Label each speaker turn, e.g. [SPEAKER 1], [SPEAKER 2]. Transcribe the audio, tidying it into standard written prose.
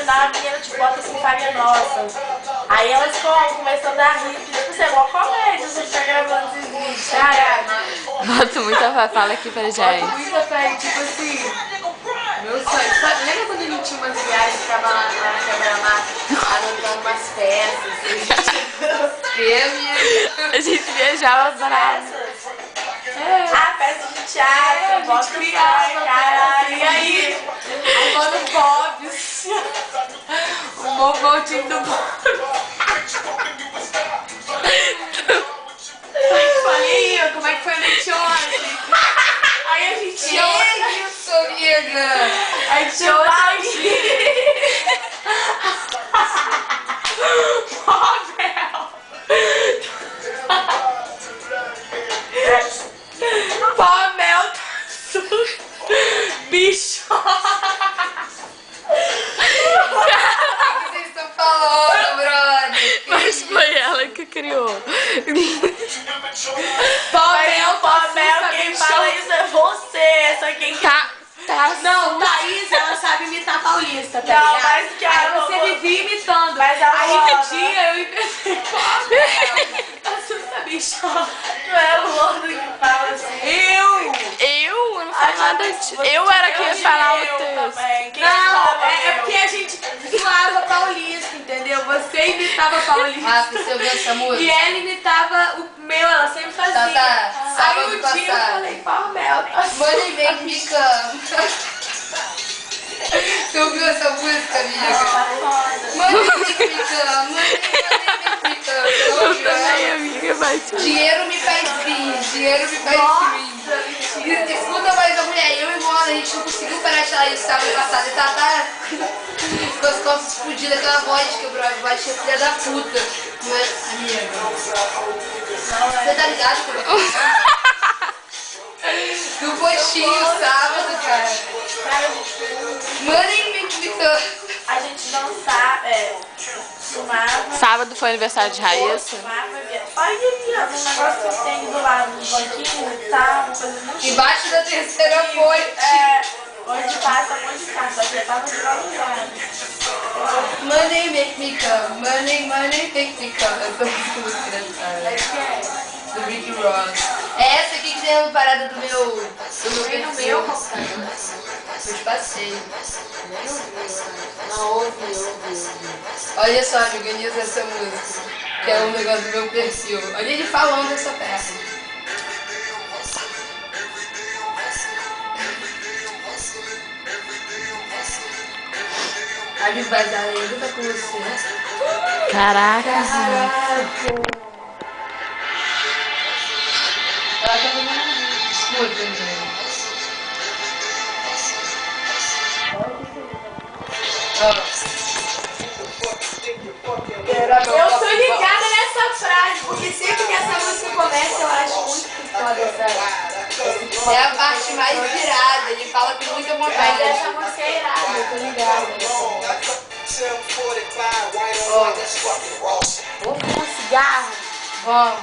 [SPEAKER 1] final a menina te bota assim, farinha nossa. Aí elas começam a dar rir, tipo, você é igual comédia, você fica gravando esses vídeos, cara.
[SPEAKER 2] Boto muita fala aqui pra gente.
[SPEAKER 1] Muita fé, tipo assim, meu sonho. Lembra quando a gente tinha umas viagens, ficava lá na quebra-mar, anotando umas peças,
[SPEAKER 2] A gente viajava pra...
[SPEAKER 1] a peça de teatro, bota criança, caralho. E aí quando o Bob, o voltinho do Bob. Falei aí, como é que foi a noite ontem? Aí a gente
[SPEAKER 3] Isso, amiga!
[SPEAKER 1] a gente ontem. Pomel tá bicho.
[SPEAKER 3] O que vocês estão falando, brother?
[SPEAKER 2] Mas foi ela que criou.
[SPEAKER 1] Pomel, quem fala isso é você. Só quem
[SPEAKER 2] Tá.
[SPEAKER 4] Não, Thaís, ela sabe imitar paulista, tá
[SPEAKER 1] Não,
[SPEAKER 4] ligado?
[SPEAKER 1] mas que
[SPEAKER 4] Aí
[SPEAKER 1] ela
[SPEAKER 4] você
[SPEAKER 1] falou-
[SPEAKER 4] vivia imitando.
[SPEAKER 1] Mas ela
[SPEAKER 4] aí
[SPEAKER 1] falou,
[SPEAKER 4] um dia eu inventei assusta bicho.
[SPEAKER 1] não é o Lordo que fala assim.
[SPEAKER 2] Eu não falo nada disso. Eu era quem ia falar o texto.
[SPEAKER 1] Também. Quem
[SPEAKER 4] Não,
[SPEAKER 1] fala
[SPEAKER 4] é
[SPEAKER 1] eu?
[SPEAKER 4] porque a gente zoava paulista, entendeu? Você imitava paulista.
[SPEAKER 3] Rafa, você ouviu essa música?
[SPEAKER 4] E ela imitava o meu, ela sempre fazia.
[SPEAKER 3] Tá,
[SPEAKER 4] Aí
[SPEAKER 3] sábado
[SPEAKER 4] um dia eu
[SPEAKER 3] passado.
[SPEAKER 4] falei, Pomel,
[SPEAKER 3] Money make me come. Você ouviu essa música, amiga? Money make me come, money make me come. Você
[SPEAKER 2] Eu
[SPEAKER 3] ouviu ela?
[SPEAKER 2] também, amiga, mas...
[SPEAKER 3] Dinheiro me faz rir, dinheiro me faz rir. Escuta mais a mulher, eu e Mona, a gente não conseguiu parar de falar isso sábado passado. E tá com as costas explodidas, aquela voz que quebrou a voz, tinha filha da puta. Mas, amiga, você tá ligado com eu? Do postinho sábado, cara. Money make me come.
[SPEAKER 1] A gente dançava, fumava.
[SPEAKER 2] Sábado foi aniversário de Raíssa.
[SPEAKER 1] Fumava, bebia. Olha aqui, ó, um negócio que tem do lado do banquinho e tal, uma coisa muito
[SPEAKER 3] Embaixo da terceira ponte.
[SPEAKER 1] onde passa um monte de carro, só que eu tava de qualquer lugar.
[SPEAKER 3] Money make me come, money make me come. Essa música é muito
[SPEAKER 1] É
[SPEAKER 3] engraçada.
[SPEAKER 1] que é.
[SPEAKER 3] Do Rick Ross. É essa aqui que tem a parada do meu perfil. Eu te passei.
[SPEAKER 1] Não ouvi.
[SPEAKER 3] Olha só, amiga, organiza essa música. Que é um negócio do meu perfil. Olha ele falando essa peça. A Vivi Bazar ainda tá com você.
[SPEAKER 2] Caraca.
[SPEAKER 3] Ela tá fazendo uma escuta, menina.
[SPEAKER 4] Eu tô ligada nessa frase, porque sempre que essa música começa, eu acho muito foda essa.
[SPEAKER 3] É a parte mais virada, ele fala com muita
[SPEAKER 4] Mas
[SPEAKER 3] vontade.
[SPEAKER 4] essa música é irada, eu tô ligada.
[SPEAKER 3] Vamos.